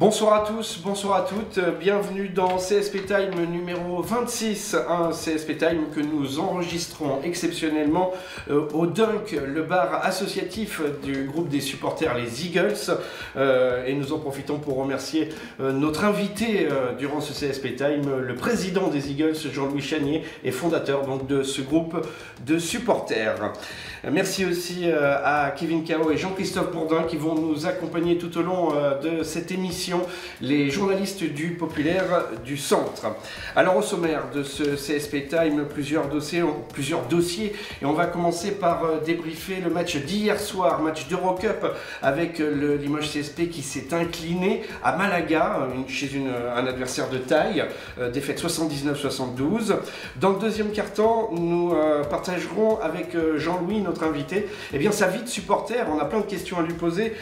Bonsoir à tous, bonsoir à toutes, bienvenue dans CSP Time numéro 26, un CSP Time que nous enregistrons exceptionnellement au Dunk, le bar associatif du groupe des supporters les Eagles, et nous en profitons pour remercier notre invité durant ce CSP Time, le président des Eagles, Jean-Louis Chanier, et fondateur donc de ce groupe de supporters. Merci aussi à Kevin Cao et Jean-Christophe Bourdin qui vont nous accompagner tout au long de cette émission, les journalistes du Populaire du Centre. Alors au sommaire de ce CSP Time, plusieurs dossiers, et on va commencer par débriefer le match d'hier soir, match d'Eurocup avec le Limoges CSP qui s'est incliné à Malaga, chez un adversaire de taille, défaite 79-72. Dans le deuxième quart-temps, nous partagerons avec Jean-Louis, notre invité, sa vie de supporter. On a plein de questions à lui poser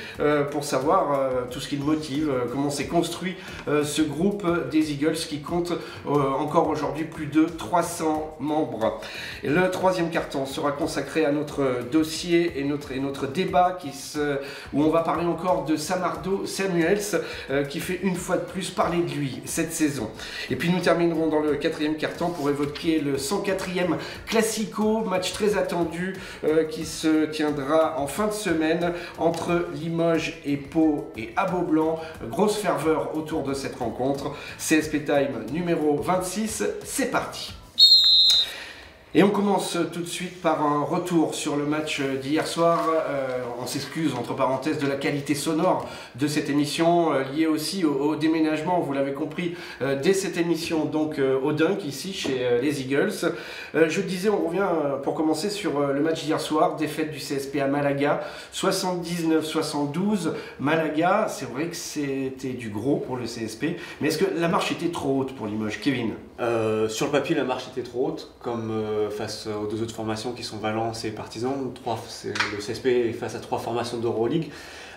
pour savoir tout ce qui le motive, comment s'est construit ce groupe des Eagles qui compte encore aujourd'hui plus de 300 membres. Et le troisième carton sera consacré à notre dossier et notre débat où on va parler encore de Samardo Samuels qui fait une fois de plus parler de lui cette saison. Et puis nous terminerons dans le quatrième carton pour évoquer le 104e Classico, match très attendu qui se tiendra en fin de semaine entre Limoges et Pau et Aboblan. Grosse ferveur autour de cette rencontre. CSP Time numéro 26, c'est parti. Et on commence tout de suite par un retour sur le match d'hier soir. On s'excuse entre parenthèses de la qualité sonore de cette émission, liée aussi au déménagement, vous l'avez compris, dès cette émission, donc au Dunk, ici chez les Eagles. Je disais, on revient pour commencer sur le match d'hier soir, défaite du CSP à Malaga, 79-72. Malaga, c'est vrai que c'était du gros pour le CSP, mais est-ce que la marche était trop haute pour Limoges, Kevin? Sur le papier, la marche était trop haute, comme face aux deux autres formations qui sont Valence et Partizan. Le CSP est face à 3 formations d'Euroleague.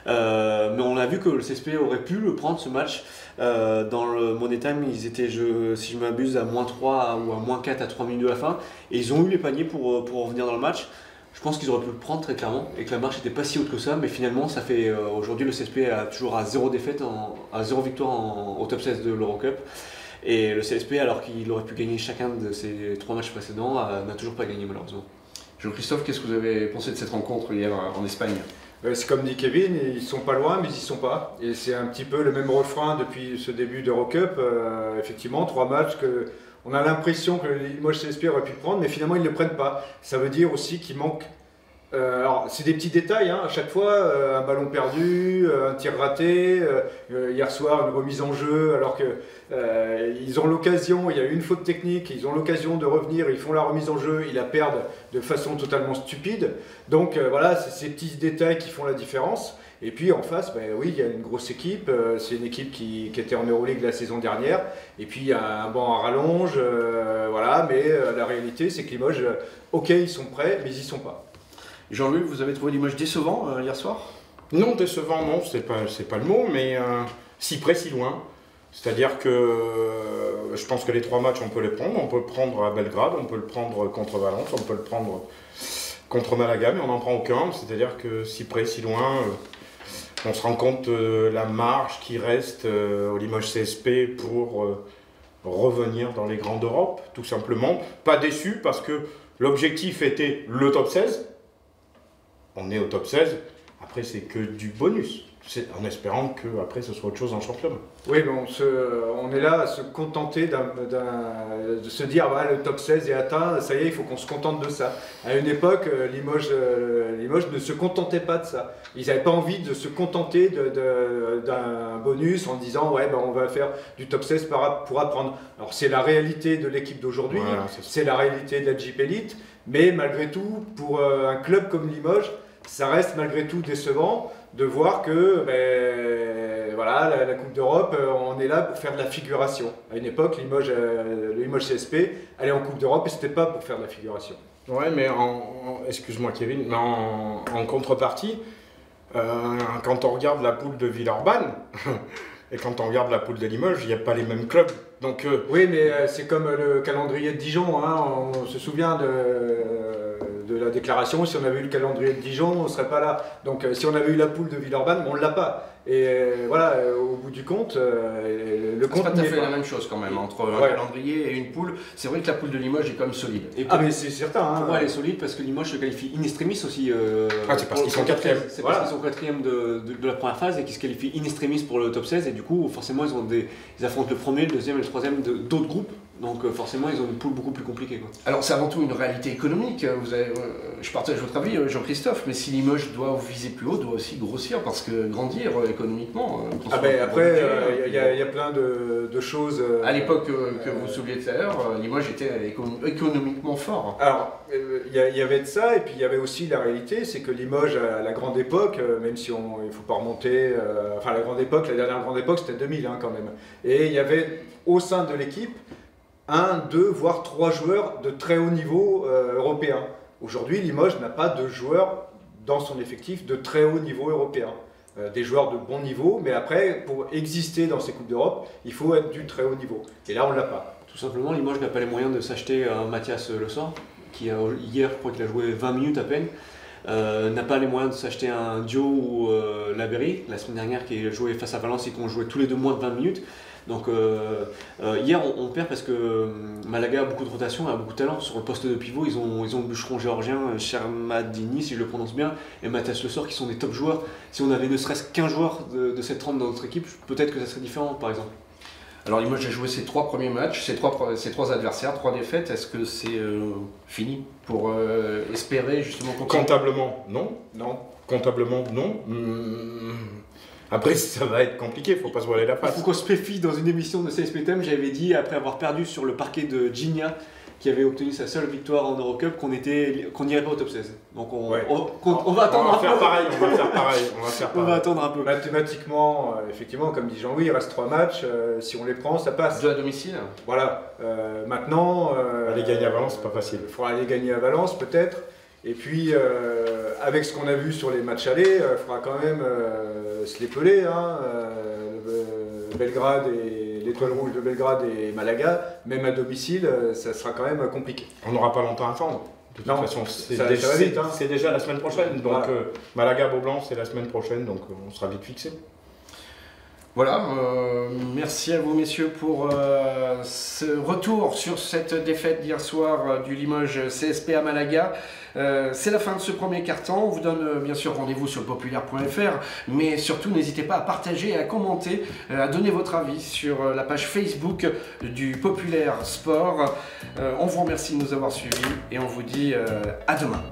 Mais on a vu que le CSP aurait pu le prendre ce match. Dans le Money Time, ils étaient, si je ne m'abuse, à -3 ou à -4 à 3 minutes de la fin. Et ils ont eu les paniers pour revenir dans le match. Je pense qu'ils auraient pu le prendre très clairement et que la marche n'était pas si haute que ça. Mais finalement, ça fait aujourd'hui le CSP a toujours à 0 défaite, à 0 victoire au top 16 de l'Eurocup. Et le CSP, alors qu'il aurait pu gagner chacun de ses 3 matchs précédents, n'a toujours pas gagné malheureusement. Jean-Christophe, qu'est-ce que vous avez pensé de cette rencontre hier en Espagne? C'est comme dit Kevin, ils sont pas loin mais ils y sont pas. Et c'est un petit peu le même refrain depuis ce début d'Eurocup. Effectivement, 3 matchs que on a l'impression que le Limoges CSP aurait pu prendre, mais finalement ils ne le prennent pas. Ça veut dire aussi qu'il manque. Alors c'est des petits détails, à chaque fois, un ballon perdu, un tir raté, hier soir une remise en jeu alors que ils ont l'occasion, il y a eu une faute technique, ils ont l'occasion de revenir, ils font la remise en jeu, ils la perdent de façon totalement stupide. Donc voilà, c'est ces petits détails qui font la différence. Et puis en face, oui, il y a une grosse équipe, c'est une équipe qui était en Euroleague la saison dernière, et puis il y a un banc à rallonge, voilà, mais la réalité c'est que Limoges, ok, ils sont prêts, mais ils y sont pas. Jean-Luc, vous avez trouvé Limoges décevant hier soir? Non, décevant, non, c'est pas le mot, mais si près, si loin. C'est-à-dire que je pense que les 3 matchs, on peut les prendre. On peut le prendre à Belgrade, on peut le prendre contre Valence, on peut le prendre contre Malaga, mais on n'en prend aucun. C'est-à-dire que si près, si loin, on se rend compte de la marge qui reste au Limoges CSP pour revenir dans les grands d'Europe, tout simplement. Pas déçu parce que l'objectif était le top 16. On est au top 16, après c'est que du bonus, en espérant qu'après ce soit autre chose en championnat. Oui, mais on est là à se contenter de se dire le top 16 est atteint, ça y est, il faut qu'on se contente de ça. À une époque, Limoges ne se contentait pas de ça. Ils n'avaient pas envie de se contenter d'un bonus en disant on va faire du top 16 pour apprendre. Alors c'est la réalité de l'équipe d'aujourd'hui, voilà, c'est la réalité de la Jeep Elite, mais malgré tout, pour un club comme Limoges, ça reste malgré tout décevant de voir que la Coupe d'Europe, on est là pour faire de la figuration. À une époque, le Limoges CSP allait en Coupe d'Europe et c'était pas pour faire de la figuration. Ouais, mais excuse-moi Kevin, mais en contrepartie, quand on regarde la poule de Villeurbanne et quand on regarde la poule de Limoges, il n'y a pas les mêmes clubs. Donc, oui, mais c'est comme le calendrier de Dijon, on se souvient de la déclaration, si on avait eu le calendrier de Dijon, on ne serait pas là. Donc si on avait eu la poule de Villeurbanne, on ne l'a pas. Et voilà, au bout du compte, le compte. C'est pas tout à fait la même chose quand même, entre un calendrier et une poule. C'est vrai que la poule de Limoges est quand même solide. Et mais c'est certain. Pour moi, elle est solide parce que Limoges se qualifie in extremis aussi. C'est parce qu'ils sont quatrième. C'est parce qu'ils sont quatrième de la première phase et qu'ils se qualifient in extremis pour le top 16. Et du coup, forcément, ils affrontent le premier, le deuxième et le troisième d'autres groupes. Donc forcément, ils ont une poule beaucoup plus compliquée, quoi. Alors c'est avant tout une réalité économique. Je partage votre avis, Jean-Christophe, mais si Limoges doit viser plus haut, doit aussi grossir parce que grandir économiquement. Après, il y a plein de choses. À l'époque que vous souliez tout à l'heure, Limoges était économiquement fort. Alors, il y avait de ça, et puis il y avait aussi la réalité, c'est que Limoges, à la grande époque, même si il ne faut pas remonter, la dernière grande époque, c'était 2000 quand même. Et il y avait au sein de l'équipe 1, 2, voire 3 joueurs de très haut niveau européen. Aujourd'hui, Limoges n'a pas de joueurs dans son effectif de très haut niveau européen. Des joueurs de bon niveau, mais après, pour exister dans ces Coupes d'Europe, il faut être du très haut niveau. Et là, on ne l'a pas. Tout simplement, Limoges n'a pas les moyens de s'acheter un Mathias Le Sort, qui hier, je crois qu'il a joué 20 minutes à peine. N'a pas les moyens de s'acheter un Dio ou Labéry, la semaine dernière, qui a joué face à Valence et qui ont joué tous les deux moins de 20 minutes. Donc hier on perd parce que Malaga a beaucoup de rotation, a beaucoup de talent. Sur le poste de pivot, ils ont le bûcheron géorgien Chermadini, si je le prononce bien, et Mathias Le Sort, qui sont des top joueurs. Si on avait ne serait-ce qu'un joueur de cette trempe dans notre équipe, peut-être que ça serait différent, par exemple. Alors Limoges a joué ses 3 premiers matchs, ses trois adversaires, 3 défaites. Est-ce que c'est fini pour espérer justement continuer? Comptablement, non. Comptablement, non. Après, ça va être compliqué, faut pas se voiler la face. Il faut qu'on se méfie. Dans une émission de CSPTM, j'avais dit, après avoir perdu sur le parquet de Gigna, qui avait obtenu sa seule victoire en Eurocup, qu'on n'irait pas au top 16. Donc on va attendre un peu. On va attendre un peu. Mathématiquement, effectivement, comme dit Jean-Louis, il reste 3 matchs. Si on les prend, ça passe. 2 à domicile. Voilà. Maintenant, aller gagner à Valence, c'est pas facile. Il faudra aller gagner à Valence, peut-être. Et puis, avec ce qu'on a vu sur les matchs allés, il faudra quand même se les peler. Belgrade et l'Étoile Rouge de Belgrade et Malaga, même à domicile, ça sera quand même compliqué. On n'aura pas longtemps à attendre. De toute façon, c'est déjà la semaine prochaine. Donc voilà. Malaga Beaublanc, c'est la semaine prochaine, donc on sera vite fixé. Voilà, merci à vous messieurs pour ce retour sur cette défaite d'hier soir du Limoges CSP à Malaga. C'est la fin de ce premier quart-temps. On vous donne bien sûr rendez-vous sur le populaire.fr, mais surtout n'hésitez pas à partager et à commenter, à donner votre avis sur la page Facebook du Populaire Sport. On vous remercie de nous avoir suivis et on vous dit à demain.